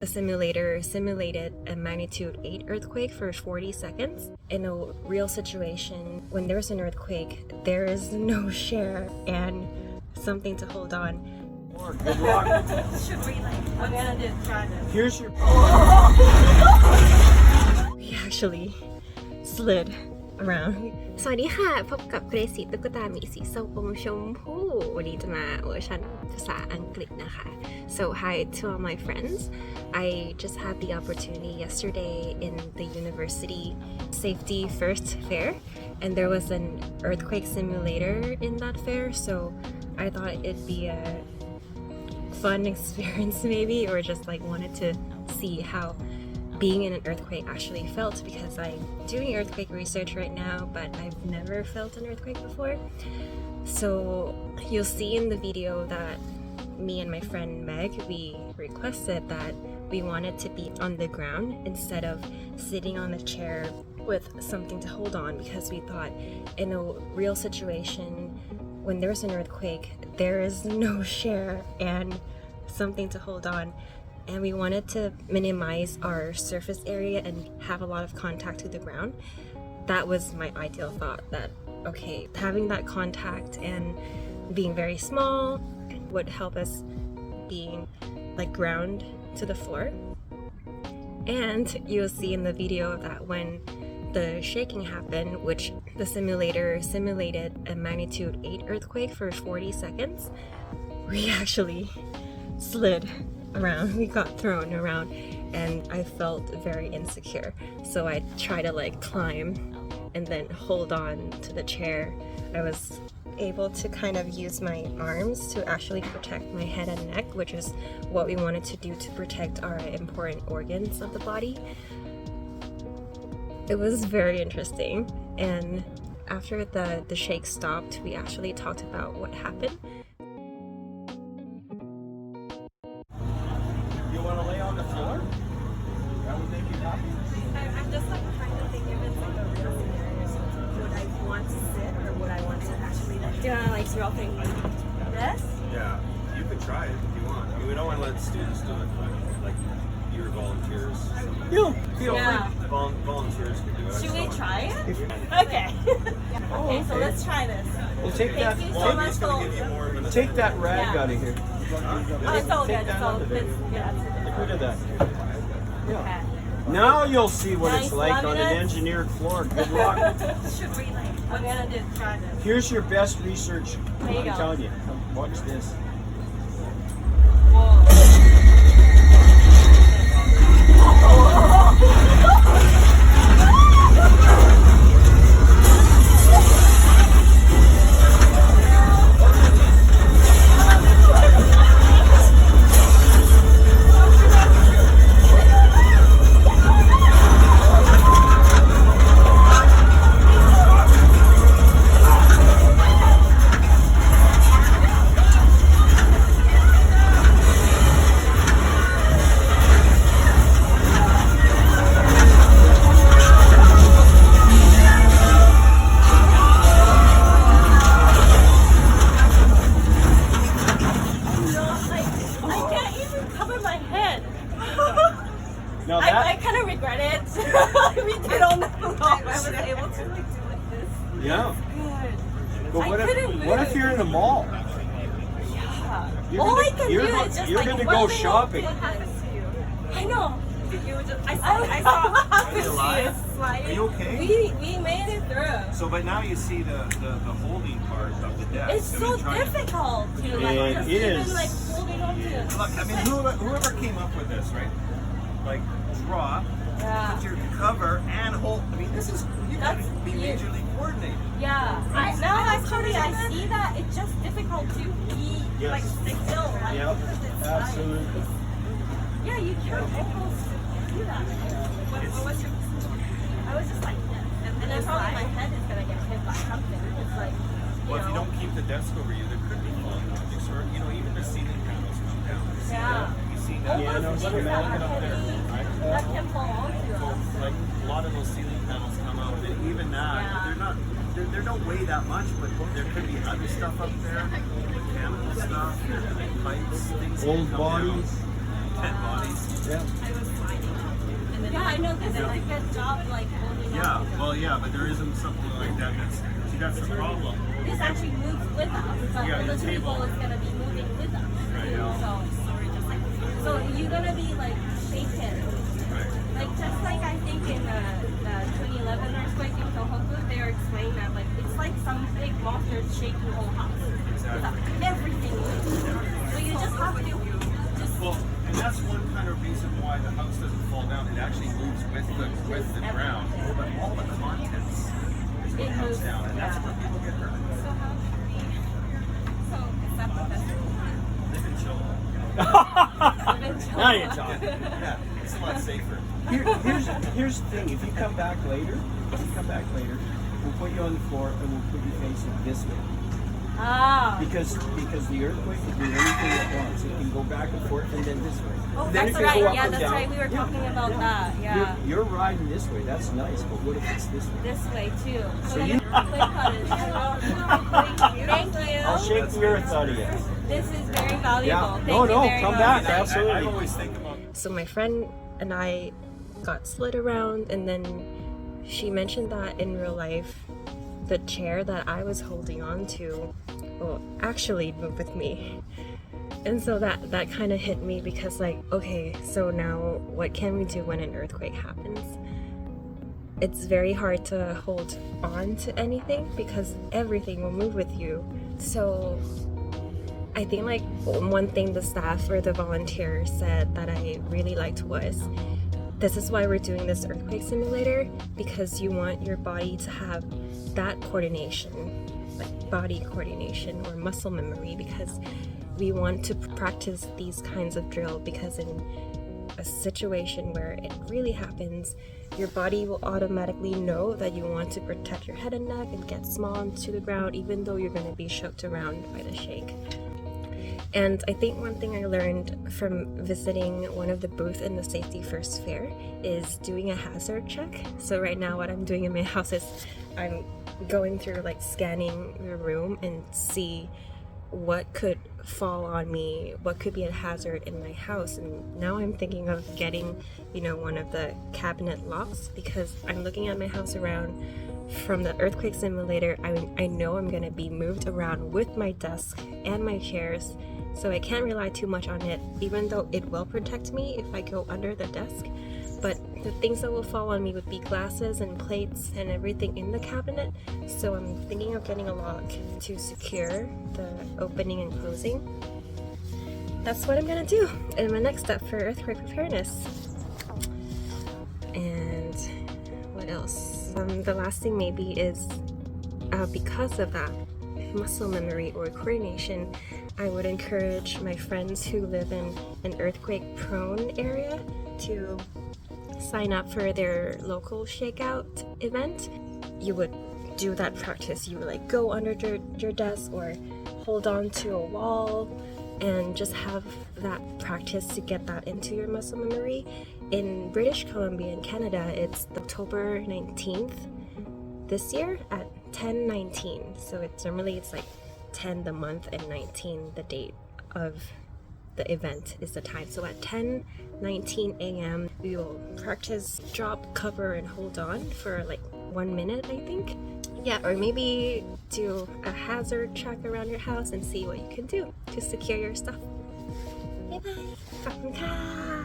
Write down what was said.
The simulator simulated a magnitude 8 earthquake for 40 seconds. In a real situation, when there's an earthquake, there is no share and something to hold on. Good luck. Should we I'm gonna try this. Here's your. We actually slid around. สวัสดีค่ะพบกับเกรซี่ตุ๊กตาหมีสีส้มชมพู่วันนี้จะมาเวอร์ชันภาษาอังกฤษนะคะ So hi to all my friends. I just had the opportunity yesterday in the university safety first fair, and there was an earthquake simulator in that fair. So I thought it'd be a fun experience maybe, or just like wanted to see how being in an earthquake actually felt, because I'm doing earthquake research right now, but I've never felt an earthquake before. So you'll see in the video that me and my friend Meg, we requested that we wanted to be on the ground instead of sitting on a chair with something to hold on, because we thought in a real situation, when there's an earthquake, there is no share and something to hold on. And we wanted to minimize our surface area and have a lot of contact to the ground. That was my ideal thought, that okay, having that contact and being very small would help us being like ground to the floor. And you'll see in the video that when the shaking happened, which the simulator simulated a magnitude 8 earthquake for 40 seconds, we actually slid around. We got thrown around and I felt very insecure, so I tried to like climb and then hold on to the chair. I was able to kind of use my arms to actually protect my head and neck, which is what we wanted to do to protect our important organs of the body. It was very interesting, and after the shake stopped, we actually talked about what happened. I'm just like trying to think if it's like a real scenario. Would I want to sit or would I want to actually like? Do you want to like throw things like this? Yeah, you could try it if you want. I mean, we don't want to let students do it, but like your volunteers. Feel free. Volunteers can do it. Should we try it? Okay. Okay, so let's try this. Well, take that. Thank you so much for. Take that rag Yeah. out of here. Oh, it's all good. It's all good. Yeah. Get rid of that. Yeah. Okay. Now you'll see what it's Nice like on an laminates. engineered floor. Good luck. Should we I'm gonna try this. Here's your best research. There you I'm go. telling you. Watch this. Whoa. Now I kind of regret it. We did all night long. I was able to like do like this. Yeah. Good. But I what couldn't if move. you're in the mall? Yeah. You're All gonna- I can you're do go- is just you're like gonna what go thing shopping. What happens to you? I know. You were just, I Are saw you alive? Are you okay? We made it through. So, but now you see the holding part of the deck. It's so difficult to like It just is. even like holding on to. Look, I mean, whoever came up with this, right? Like, drop, Yeah. put your cover, and hold. I mean, this is, you gotta That's be huge. majorly coordinated. Yeah. Now actually I see that it's just difficult to be Yes. like still. Like, Yep. because it's like- Absolutely. Yeah, you can't almost do that. What was your? I was just like, and then probably my head is gonna get hit by something. It's like, Well, if you don't keep the desk over you, there could be falling objects, or even the ceiling panels come down. You see Yeah. that? You see that? Yeah, no, things look at that that are up there. heavy that can fall onto So, us. like a lot of those ceiling panels come out, and even that, Yeah. they're not. They don't weigh that much, but there could be other stuff up there, mechanical stuff, pipes, things. that Old come down. bodies. dead bodies. Yeah. I was sliding. And then I know this is a good job, like holding Yeah, on. well, yeah, but there isn't something like that. That's the problem. This actually moves with us, but Yeah, the the table. table is gonna be moving with us. Right. So you're gonna be like shaken. Right. Like just like I think in the 2011 earthquake in Tohoku, they were explaining that like it's like some big monster shaking the whole house. Exactly. Everything moves. So you just have to just Well, and that's one kind of reason why the house doesn't fall down. It actually moves with the ground, but all the contents is what comes down, and that's where people get hurt. so how should we so is that the best Live and chill. Now you're talking. Yeah, it's a lot safer. Here's the thing. If you come back later, we'll put you on the floor and we'll put you facing this way. Ah. Because the earthquake can do anything it wants. It can go back and forth and then this way. Oh, Then that's it can right. go up Yeah, and that's down. right. We were talking about that. Yeah. You're riding this way. That's nice. But what if it's this way? This way too. So So you you- Quake Cottage. Thank you. I'll shake the earth out of you. This is very valuable. Yeah. Thank No, you no, very come much. back. Absolutely. I always think about So my friend and I got slid around, and then she mentioned that in real life, the chair that I was holding on to will actually move with me. And so that kind of hit me because like, okay, so now what can we do when an earthquake happens? It's very hard to hold on to anything because everything will move with you. So I think like one thing the staff or the volunteers said that I really liked was, this is why we're doing this earthquake simulator, because you want your body to have that coordination, like body coordination or muscle memory, because we want to practice these kinds of drill, because in a situation where it really happens, your body will automatically know that you want to protect your head and neck and get small into the ground, even though you're going to be shook around by the shake. And I think one thing I learned from visiting one of the booths in the Safety First Fair is doing a hazard check. So right now what I'm doing in my house is I'm going through like scanning the room and see what could fall on me, what could be a hazard in my house. And now I'm thinking of getting, one of the cabinet locks, because I'm looking at my house around from the earthquake simulator. I know I'm going to be moved around with my desk and my chairs, so I can't rely too much on it, even though it will protect me if I go under the desk. But the things that will fall on me would be glasses and plates and everything in the cabinet. So I'm thinking of getting a lock to secure the opening and closing. That's what I'm gonna do in my next step for earthquake preparedness. And what else? The last thing maybe is because of that muscle memory or coordination, I would encourage my friends who live in an earthquake prone area to sign up for their local shakeout event. You would do that practice. You would like go under your desk or hold on to a wall and just have that practice to get that into your muscle memory. In British Columbia in Canada, it's October 19th this year at 10:19. So it's like 10 the month and 19 the date of the event is the time. So at 10:19 a.m. we will practice drop, cover, and hold on for like 1 minute, I think. Yeah, or maybe do a hazard check around your house and see what you can do to secure your stuff. Bye bye.